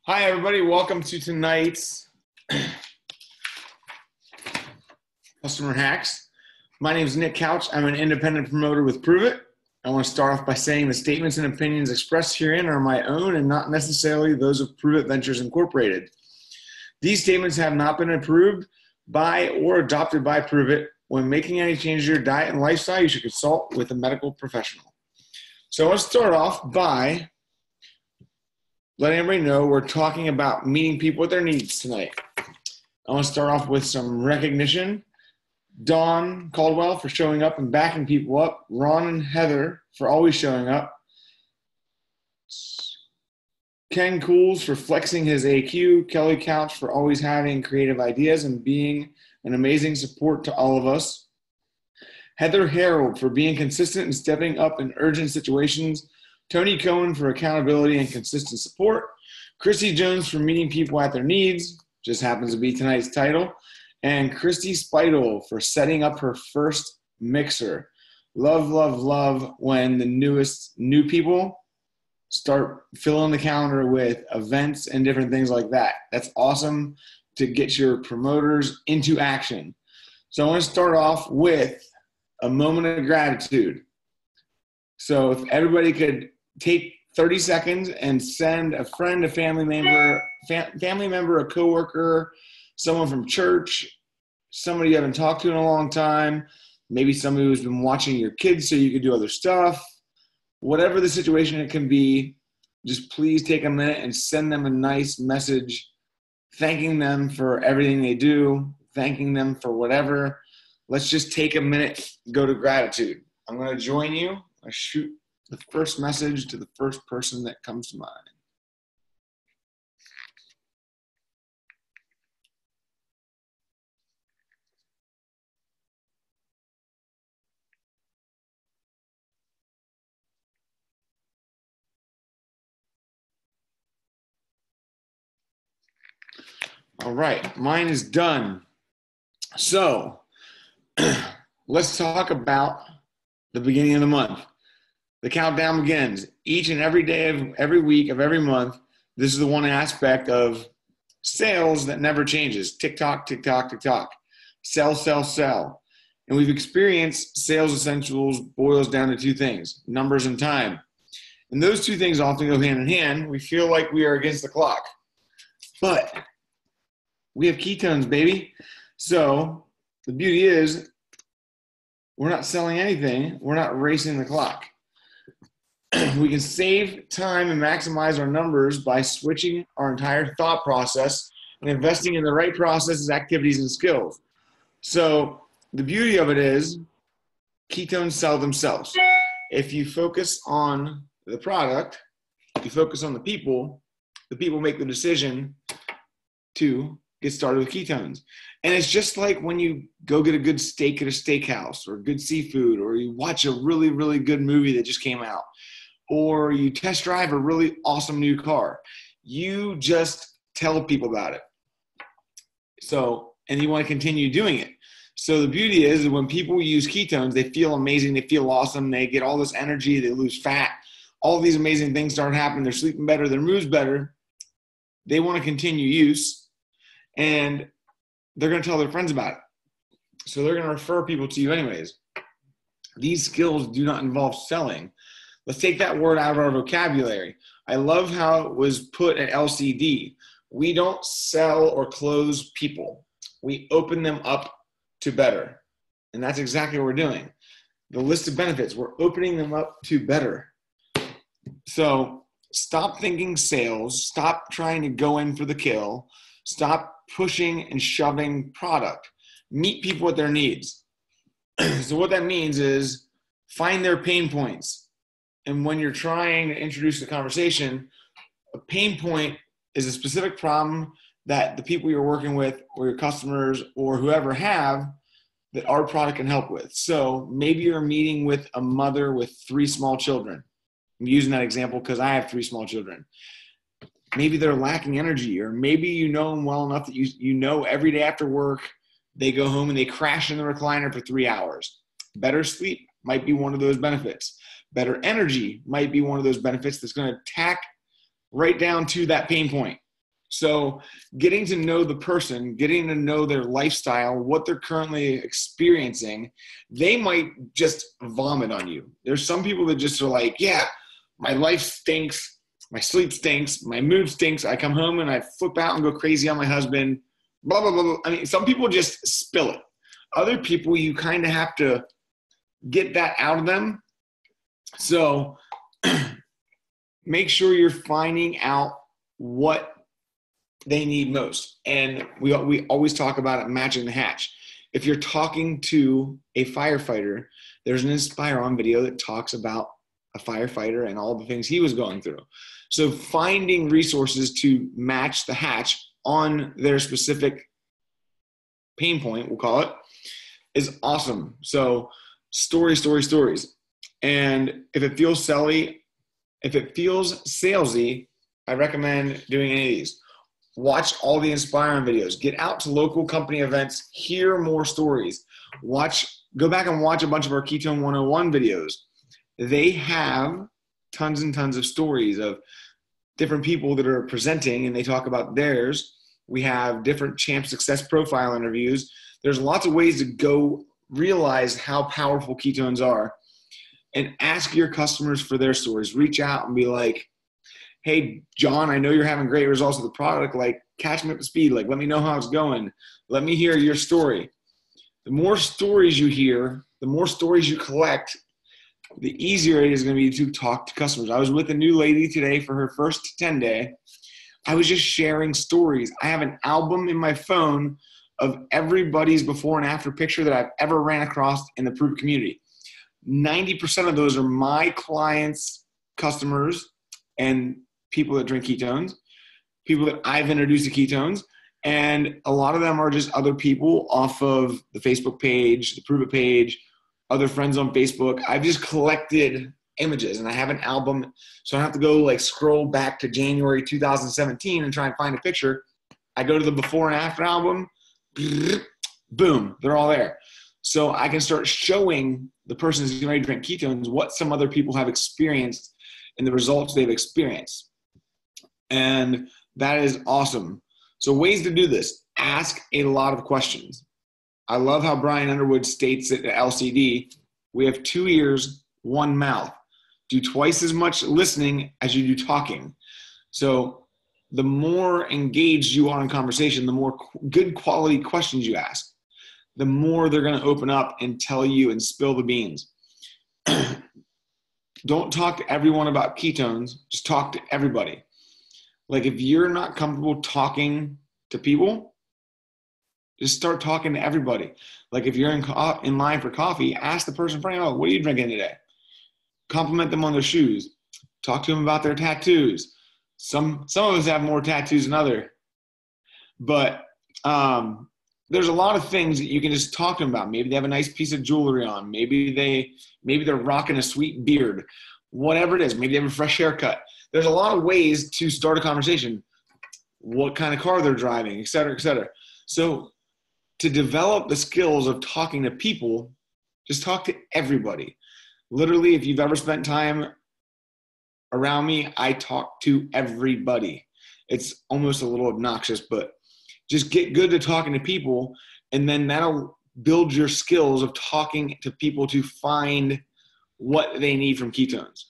Hi, everybody. Welcome to tonight's Customer Hacks. My name is Nick Couch. I'm an independent promoter with Pruvit. I want to start off by saying the statements and opinions expressed herein are my own and not necessarily those of Pruvit Ventures Incorporated. These statements have not been approved by or adopted by Pruvit. When making any changes to your diet and lifestyle, you should consult with a medical professional. So let's start off by letting everybody know we're talking about meeting people with their needs tonight. I want to start off with some recognition. Dawn Caldwell for showing up and backing people up. Ron and Heather for always showing up. Ken Cools for flexing his AQ. Kelly Couch for always having creative ideas and being an amazing support to all of us. Heather Harold for being consistent and stepping up in urgent situations. Tony Cohen for accountability and consistent support. Christy Jones for meeting people at their needs, just happens to be tonight's title. And Christy Speidel for setting up her first mixer. Love, love, love when the new people start filling the calendar with events and different things like that. That's awesome to get your promoters into action. So I want to start off with a moment of gratitude. So if everybody could take 30 seconds and send a friend, a family member, a coworker, someone from church, somebody you haven't talked to in a long time, maybe somebody who's been watching your kids so you could do other stuff. Whatever the situation it can be, just please take a minute and send them a nice message, thanking them for everything they do, thanking them for whatever. Let's just take a minute, go to gratitude. I'm going to join you. I shoot the first message to the first person that comes to mind. All right, mine is done. So let's talk about the beginning of the month. The countdown begins. Each and every day of every week of every month, this is the one aspect of sales that never changes. Tick tock, tick tock, tick tock. Sell, sell, sell. And we've experienced sales essentials boils down to two things, numbers and time. And those two things often go hand in hand. We feel like we are against the clock. But we have ketones, baby. So the beauty is we're not selling anything. We're not racing the clock. We can save time and maximize our numbers by switching our entire thought process and investing in the right processes, activities, and skills. So the beauty of it is ketones sell themselves. If you focus on the product, you focus on the people make the decision to get started with ketones. And it's just like when you go get a good steak at a steakhouse or good seafood, or you watch a really, really good movie that just came out, or you test drive a really awesome new car. You just tell people about it. So, and you want to continue doing it. So the beauty is when people use ketones, they feel amazing, they feel awesome, they get all this energy, they lose fat, all these amazing things start happening, they're sleeping better, their mood's better, they want to continue use, and they're going to tell their friends about it. So they're going to refer people to you anyways. These skills do not involve selling. Let's take that word out of our vocabulary. I love how it was put at LCD. We don't sell or close people. We open them up to better. And that's exactly what we're doing. The list of benefits, we're opening them up to better. So stop thinking sales. Stop trying to go in for the kill. Stop pushing and shoving product. Meet people with their needs. So what that means is find their pain points. And when you're trying to introduce the conversation, a pain point is a specific problem that the people you're working with or your customers or whoever have that our product can help with. So maybe you're meeting with a mother with 3 small children. I'm using that example because I have 3 small children. Maybe they're lacking energy, or maybe you know them well enough that you know every day after work, they go home and they crash in the recliner for 3 hours. Better sleep might be one of those benefits. Better energy might be one of those benefits that's going to tack right down to that pain point. So getting to know the person, getting to know their lifestyle, what they're currently experiencing, they might just vomit on you. There's some people that just are like, yeah, my life stinks, my sleep stinks, my mood stinks. I come home and I flip out and go crazy on my husband, blah, blah, blah, blah. I mean, some people just spill it. Other people, you kind of have to get that out of them. So make sure you're finding out what they need most. And we always talk about it, matching the hatch. If you're talking to a firefighter, there's an Inspire On video that talks about a firefighter and all the things he was going through. So finding resources to match the hatch on their specific pain point, we'll call it, is awesome. So stories. And if it feels salesy, I recommend doing any of these. Watch all the Inspire On videos. Get out to local company events. Hear more stories. Go back and watch a bunch of our Ketone 101 videos. They have tons and tons of stories of different people that are presenting, and they talk about theirs. We have different champ success profile interviews. There's lots of ways to go realize how powerful ketones are, and ask your customers for their stories. Reach out and be like, hey, John, I know you're having great results with the product. Like, catch me up to speed. Like, let me know how it's going. Let me hear your story. The more stories you hear, the more stories you collect, the easier it is going to be to talk to customers. I was with a new lady today for her first 10-day. I was just sharing stories. I have an album in my phone of everybody's before and after picture that I've ever ran across in the Pruvit community. 90% of those are my clients, customers, and people that drink ketones, people that I've introduced to ketones, and a lot of them are just other people off of the Facebook page, the Pruvit page, other friends on Facebook. I've just collected images, and I have an album, so I don't have to go like scroll back to January 2017 and try and find a picture. I go to the before and after album, boom, they're all there. So I can start showing the person who's getting ready to drink ketones what some other people have experienced and the results they've experienced. And that is awesome. So ways to do this: ask a lot of questions. I love how Brian Underwood states it at LCD. We have 2 ears, 1 mouth. Do twice as much listening as you do talking. So the more engaged you are in conversation, the more good quality questions you ask, the more they're going to open up and tell you and spill the beans. Don't talk to everyone about ketones. Just talk to everybody. Like, if you're not comfortable talking to people, just start talking to everybody. Like, if you're in line for coffee, ask the person in front of you, oh, what are you drinking today? Compliment them on their shoes. Talk to them about their tattoos. Some of us have more tattoos than others. But there's a lot of things that you can just talk to them about. Maybe they have a nice piece of jewelry on. Maybe they're rocking a sweet beard. Whatever it is. Maybe they have a fresh haircut. There's a lot of ways to start a conversation. What kind of car they're driving, et cetera, et cetera. So to develop the skills of talking to people, just talk to everybody. Literally, if you've ever spent time around me, I talk to everybody. It's almost a little obnoxious, but just get good to talking to people, and then that'll build your skills of talking to people to find what they need from ketones.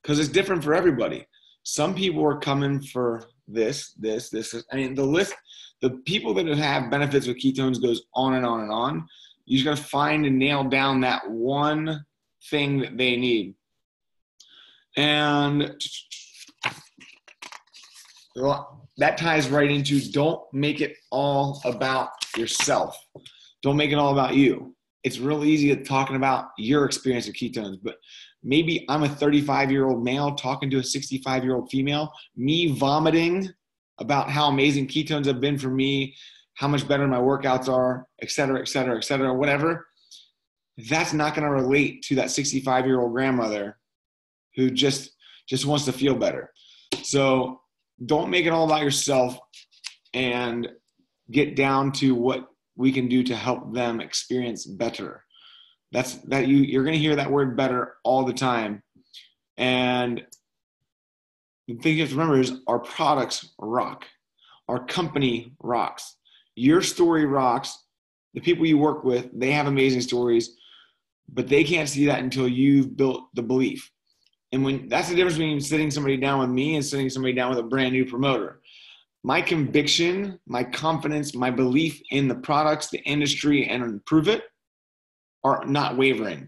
Because it's different for everybody. Some people are coming for this. I mean, the people that have benefits with ketones goes on and on and on. You just got to find and nail down that one thing that they need. And that ties right into, don't make it all about yourself. Don't make it all about you. It's real easy talking about your experience with ketones, but maybe I'm a 35-year-old male talking to a 65-year-old female, me vomiting about how amazing ketones have been for me, how much better my workouts are, et cetera, et cetera, et cetera, whatever. That's not going to relate to that 65-year-old grandmother who just wants to feel better. So don't make it all about yourself, and get down to what we can do to help them experience better. You're going to hear that word better all the time. And the thing you have to remember is our products rock. Our company rocks. Your story rocks. The people you work with, they have amazing stories, but they can't see that until you've built the belief. And that's the difference between sitting somebody down with me and sitting somebody down with a brand new promoter. My conviction, my confidence, my belief in the products, the industry, and Pruvit are not wavering.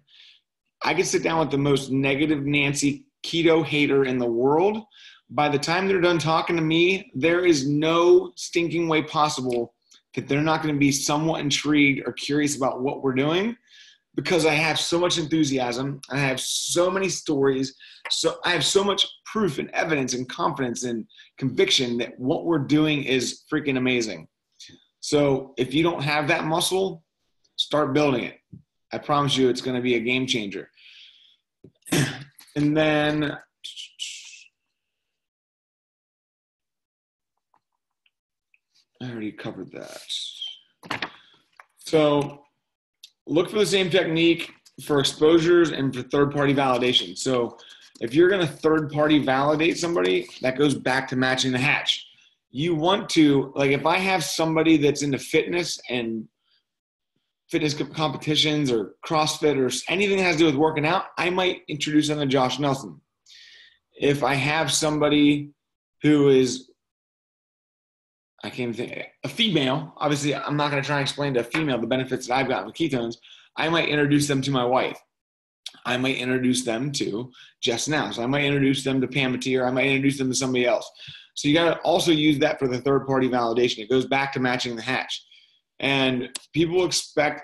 I could sit down with the most negative Nancy keto hater in the world. By the time they're done talking to me, there is no stinking way possible that they're not going to be somewhat intrigued or curious about what we're doing, because I have so much enthusiasm. I have so many stories. So I have so much proof and evidence and confidence and conviction that what we're doing is freaking amazing. So if you don't have that muscle, start building it. I promise you it's going to be a game changer. And then I already covered that. So look for the same technique for exposures and for third-party validation. So if you're going to third-party validate somebody, that goes back to matching the hatch. You want to, like, if I have somebody that's into fitness and fitness competitions or CrossFit or anything that has to do with working out, I might introduce them to Josh Nelson. If I have somebody who is, I can't even think, a female, obviously I'm not going to try and explain to a female the benefits that I've gotten with ketones. I might introduce them to my wife. I might introduce them to Jess Nows. I might introduce them to Pam Matier. I might introduce them to somebody else. So you got to also use that for the third-party validation. It goes back to matching the hatch. And people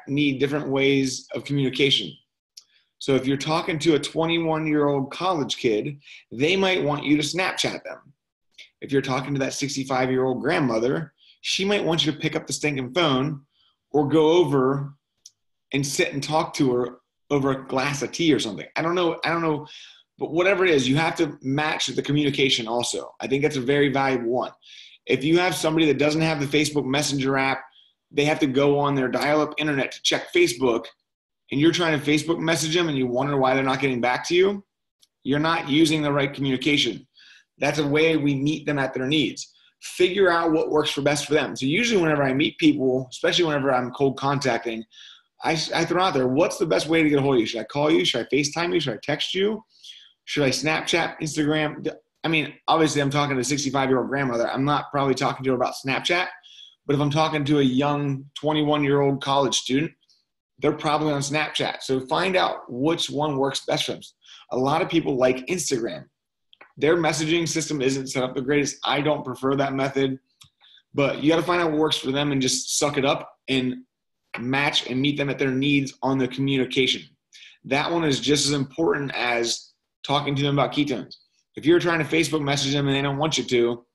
need different ways of communication. So if you're talking to a 21-year-old college kid, they might want you to Snapchat them. If you're talking to that 65-year-old grandmother, she might want you to pick up the stinking phone or go over and sit and talk to her over a glass of tea or something. I don't know. But whatever it is, you have to match the communication also. I think that's a very valuable one. If you have somebody that doesn't have the Facebook Messenger app, they have to go on their dial-up internet to check Facebook, and you're trying to Facebook message them and you wonder why they're not getting back to you, you're not using the right communication. That's a way we meet them at their needs. Figure out what works for best for them. So usually whenever I meet people, especially whenever I'm cold contacting, I throw out there, what's the best way to get a hold of you? Should I call you? Should I FaceTime you? Should I text you? Should I Snapchat, Instagram? I mean, obviously I'm talking to a 65-year-old grandmother. I'm not probably talking to her about Snapchat, but if I'm talking to a young 21-year-old college student, they're probably on Snapchat. So find out which one works best for them. A lot of people like Instagram. Their messaging system isn't set up the greatest. I don't prefer that method, but you got to find out what works for them and just suck it up and match and meet them at their needs on the communication. That one is just as important as talking to them about ketones. If you're trying to Facebook message them and they don't want you to,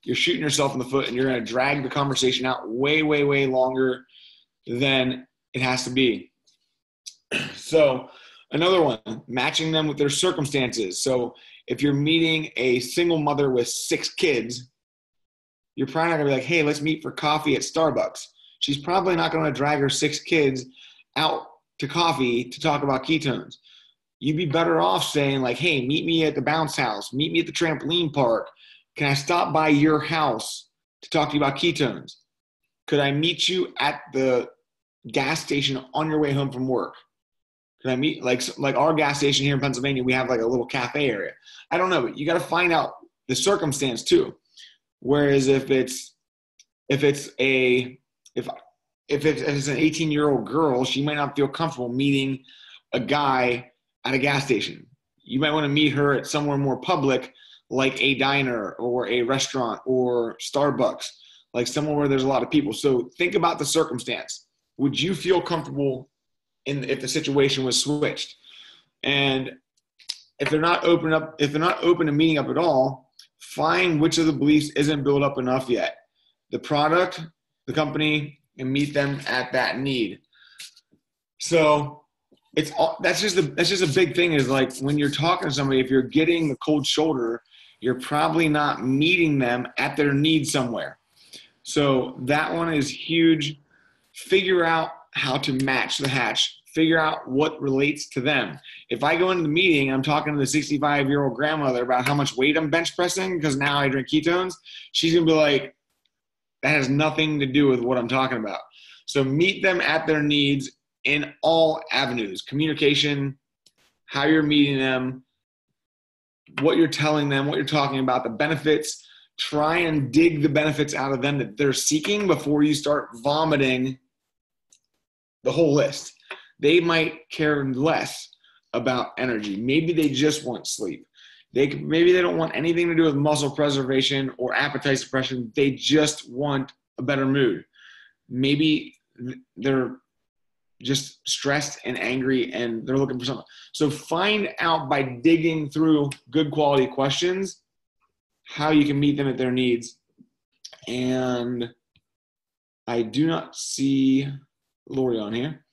you're shooting yourself in the foot and you're going to drag the conversation out way, way, way longer than it has to be. So another one, matching them with their circumstances. So if you're meeting a single mother with 6 kids, you're probably not going to be like, hey, let's meet for coffee at Starbucks. She's probably not going to drag her 6 kids out to coffee to talk about ketones. You'd be better off saying like, hey, meet me at the bounce house. Meet me at the trampoline park. Can I stop by your house to talk to you about ketones? Could I meet you at the gas station on your way home from work? Could I meet, like our gas station here in Pennsylvania, we have like a little cafe area. I don't know, but you got to find out the circumstance too. Whereas if it's an 18-year-old girl, she might not feel comfortable meeting a guy at a gas station. You might want to meet her at somewhere more public, like a diner or a restaurant or Starbucks, like somewhere where there's a lot of people. So think about the circumstance. Would you feel comfortable if the situation was switched? And if they're not open to meeting up at all, find which of the beliefs isn't built up enough yet. The product, the company, and meet them at that need. So that's just a big thing, is like when you're talking to somebody, if you're getting the cold shoulder, you're probably not meeting them at their need somewhere. So that one is huge. Figure out how to match the hatch. Figure out what relates to them. If I go into the meeting, I'm talking to the 65-year-old grandmother about how much weight I'm bench pressing because now I drink ketones, she's going to be like, That has nothing to do with what I'm talking about. So meet them at their needs in all avenues: communication, how you're meeting them, what you're telling them, what you're talking about, the benefits. Try and dig the benefits out of them that they're seeking before you start vomiting the whole list. They might care less about energy. Maybe they just want sleep. Maybe they don't want anything to do with muscle preservation or appetite suppression. They just want a better mood. Maybe they're just stressed and angry and they're looking for something. So find out by digging through good quality questions how you can meet them at their needs. And I do not see Lori on here.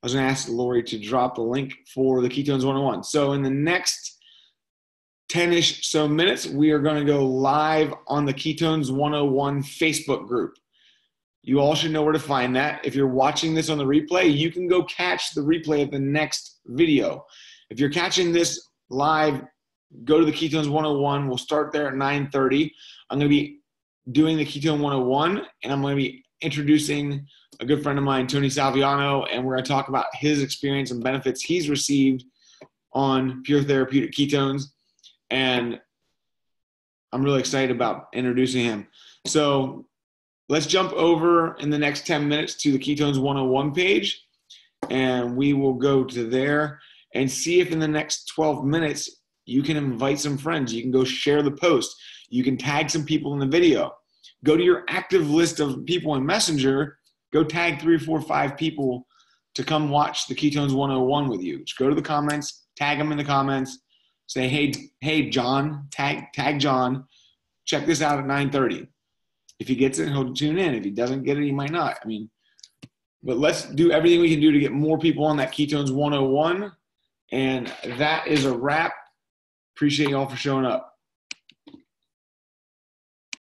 I was going to ask Lori to drop the link for the Ketones 101. So in the next 10-ish so minutes, we are going to go live on the Ketones 101 Facebook group. You all should know where to find that. If you're watching this on the replay, you can go catch the replay of the next video. If you're catching this live, go to the Ketones 101. We'll start there at 9:30. I'm going to be doing the Ketone 101, and I'm going to be introducing a good friend of mine, Tony Salviano, and we're going to talk about his experience and benefits he's received on pure therapeutic ketones. And I'm really excited about introducing him. So let's jump over in the next 10 minutes to the Ketones 101 page, and we will go to there and see if in the next 12 minutes you can invite some friends. You can go share the post. You can tag some people in the video. Go to your active list of people in Messenger. Go tag 3 or 4 or 5 people to come watch the Ketones 101 with you. Just go to the comments, tag them in the comments. Say, hey, John, tag John. Check this out at 9:30. If he gets it, he'll tune in. If he doesn't get it, he might not. But let's do everything we can do to get more people on that Ketones 101. And that is a wrap. Appreciate y'all for showing up.